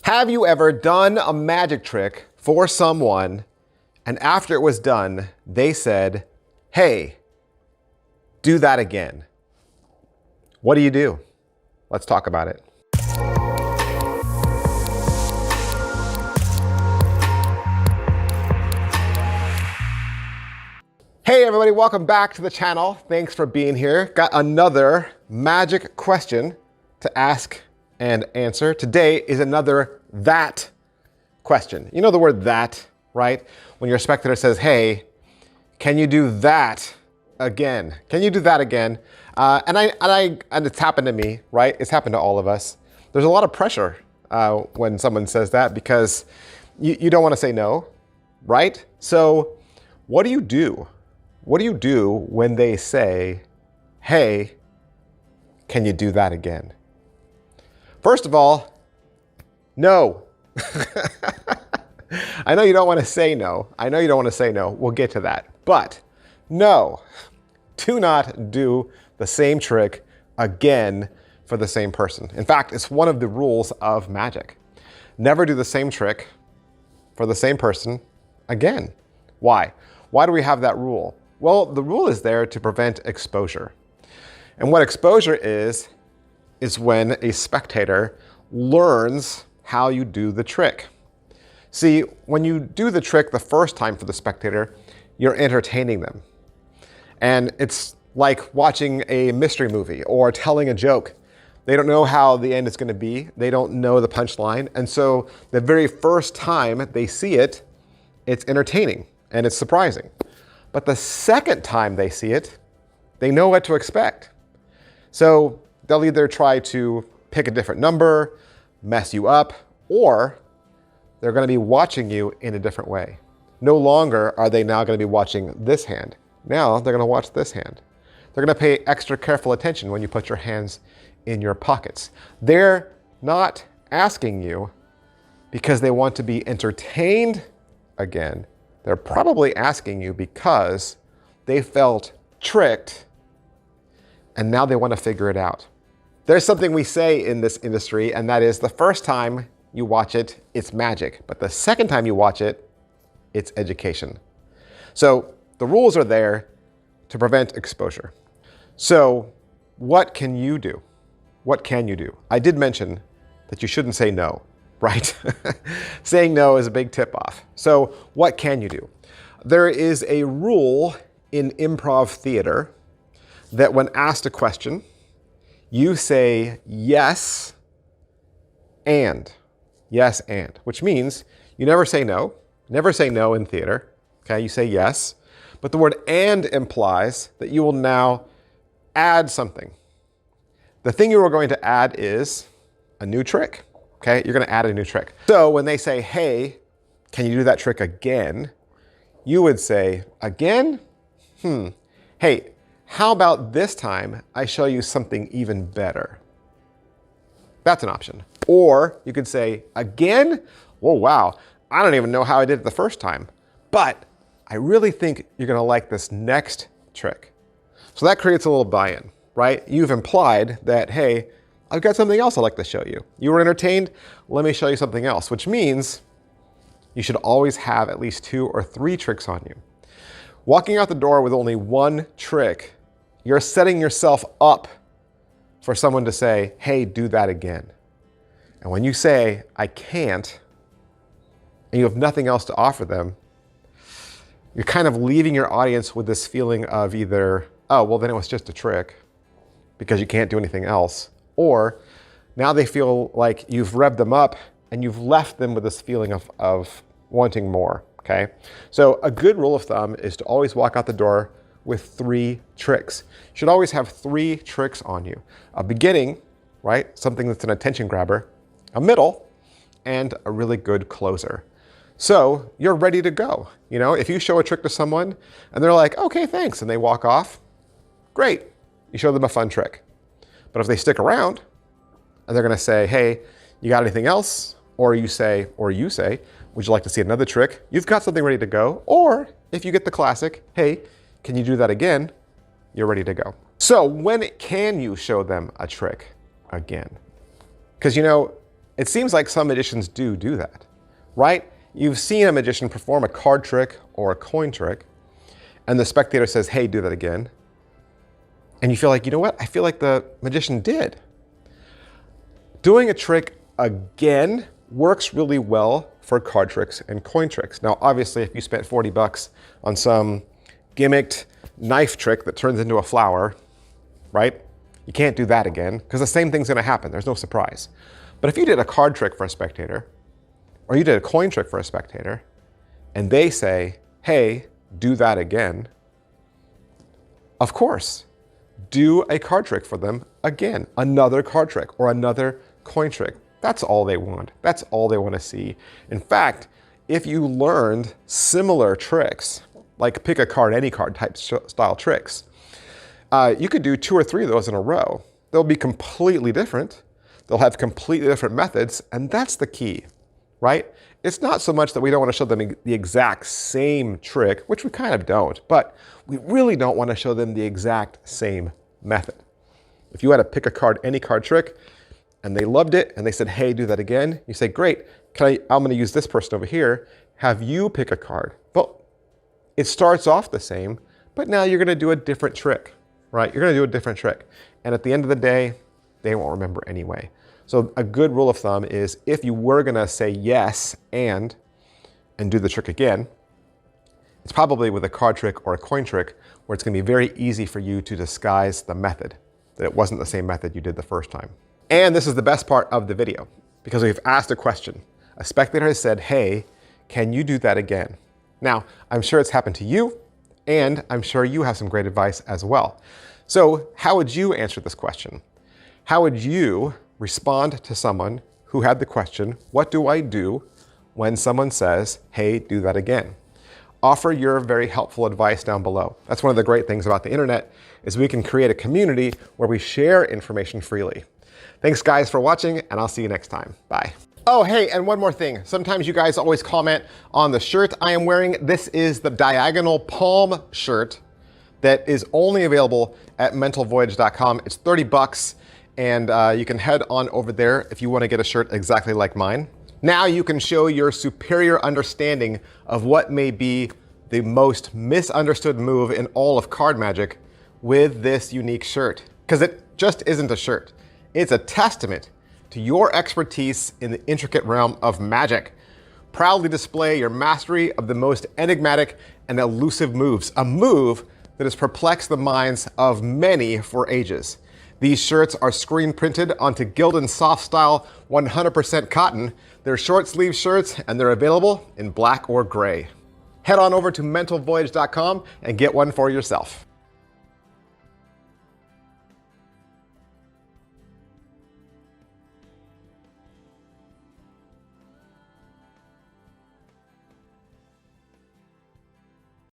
Have you ever done a magic trick for someone and after it was done, they said, hey, do that again? What do you do? Let's talk about it. Hey everybody, welcome back to the channel. Thanks for being here. Got another magic question to ask and answer. Today is another that question. You know the word that, right? When your spectator says, hey, can you do that again? Can you do that again? And it's happened to me, right? It's happened to all of us. There's a lot of pressure when someone says that because you don't want to say no, right? So what do you do? What do you do when they say, hey, can you do that again? First of all, no. I know you don't want to say no. I know you don't want to say no. We'll get to that. But no, do not do the same trick again for the same person. In fact, it's one of the rules of magic. Never do the same trick for the same person again. Why? Why do we have that rule? Well, the rule is there to prevent exposure. And what exposure is when a spectator learns how you do the trick. See, when you do the trick the first time for the spectator, you're entertaining them. And it's like watching a mystery movie or telling a joke. They don't know how the end is going to be. They don't know the punchline. And so the very first time they see it, it's entertaining and it's surprising. But the second time they see it, they know what to expect. So they'll either try to pick a different number, mess you up, or they're going to be watching you in a different way. No longer are they now going to be watching this hand. Now they're going to watch this hand. They're going to pay extra careful attention when you put your hands in your pockets. They're not asking you because they want to be entertained again. They're probably asking you because they felt tricked and now they want to figure it out. There's something we say in this industry, and that is the first time you watch it, it's magic. But the second time you watch it, it's education. So the rules are there to prevent exposure. So what can you do? What can you do? I did mention that you shouldn't say no, right? Saying no is a big tip-off. So what can you do? There is a rule in improv theater that when asked a question, you say yes and, which means you never say no. Never say no in theater, okay? You say yes, but the word and implies that you will now add something. The thing you are going to add is a new trick, okay? You're gonna add a new trick. So when they say, hey, can you do that trick again? You would say, again? Hey, how about this time I show you something even better? That's an option. Or you could say, again? Oh, wow. I don't even know how I did it the first time, but I really think you're going to like this next trick. So that creates a little buy-in, right? You've implied that, hey, I've got something else I'd like to show you. You were entertained? Let me show you something else, which means you should always have at least 2 or 3 tricks on you. Walking out the door with only one trick, you're setting yourself up for someone to say, hey, do that again. And when you say, I can't, and you have nothing else to offer them, you're kind of leaving your audience with this feeling of either, oh, well, then it was just a trick because you can't do anything else. Or now they feel like you've revved them up and you've left them with this feeling of wanting more, okay? So a good rule of thumb is to always walk out the door with 3 tricks. You should always have 3 tricks on you. A beginning, right? Something that's an attention grabber, a middle, and a really good closer. So you're ready to go. You know, if you show a trick to someone and they're like, okay, thanks, and they walk off, great. You show them a fun trick. But if they stick around and they're gonna say, hey, you got anything else? Or you say, would you like to see another trick? You've got something ready to go. Or if you get the classic, hey, can you do that again? You're ready to go. So when can you show them a trick again? Because, you know, It seems like some magicians do that, right? You've seen a magician perform a card trick or a coin trick, and the spectator says, hey, do that again. And you feel like, you know what? I feel like the magician did. Doing a trick again works really well for card tricks and coin tricks. Now, obviously, if you spent 40 bucks on some gimmicked knife trick that turns into a flower, right? You can't do that again because the same thing's gonna happen. There's no surprise. But if you did a card trick for a spectator, or you did a coin trick for a spectator, and they say, hey, do that again, of course, do a card trick for them again, another card trick or another coin trick. That's all they want. That's all they want to see. In fact, if you learned similar tricks, like pick a card, any card type style tricks, you could do 2 or 3 of those in a row. They'll be completely different. They'll have completely different methods, and that's the key, right? It's not so much that we don't want to show them the exact same trick, which we kind of don't, but we really don't want to show them the exact same method. If you had to pick a card, any card trick, and they loved it, and they said, hey, do that again, you say, great, I'm going to use this person over here, have you pick a card. Well, it starts off the same, but now you're going to do a different trick, right? You're going to do a different trick. And at the end of the day, they won't remember anyway. So a good rule of thumb is if you were going to say yes and do the trick again, it's probably with a card trick or a coin trick where it's going to be very easy for you to disguise the method, that it wasn't the same method you did the first time. And this is the best part of the video, because we've asked a question. A spectator has said, hey, can you do that again? Now, I'm sure it's happened to you, and I'm sure you have some great advice as well. So how would you answer this question? How would you respond to someone who had the question, what do I do when someone says, hey, do that again? Offer your very helpful advice down below. That's one of the great things about the internet, is we can create a community where we share information freely. Thanks guys for watching, and I'll see you next time. Bye. Oh, hey, and one more thing. Sometimes you guys always comment on the shirt I am wearing. This is the Diagonal Palm shirt that is only available at mentalvoyage.com. It's 30 bucks, and you can head on over there if you want to get a shirt exactly like mine. Now you can show your superior understanding of what may be the most misunderstood move in all of card magic with this unique shirt. Because it just isn't a shirt. It's a testament to your expertise in the intricate realm of magic. Proudly display your mastery of the most enigmatic and elusive moves, a move that has perplexed the minds of many for ages. These shirts are screen printed onto Gildan Soft Style 100% cotton. They're short sleeve shirts, and they're available in black or gray. Head on over to mentalvoyage.com and get one for yourself.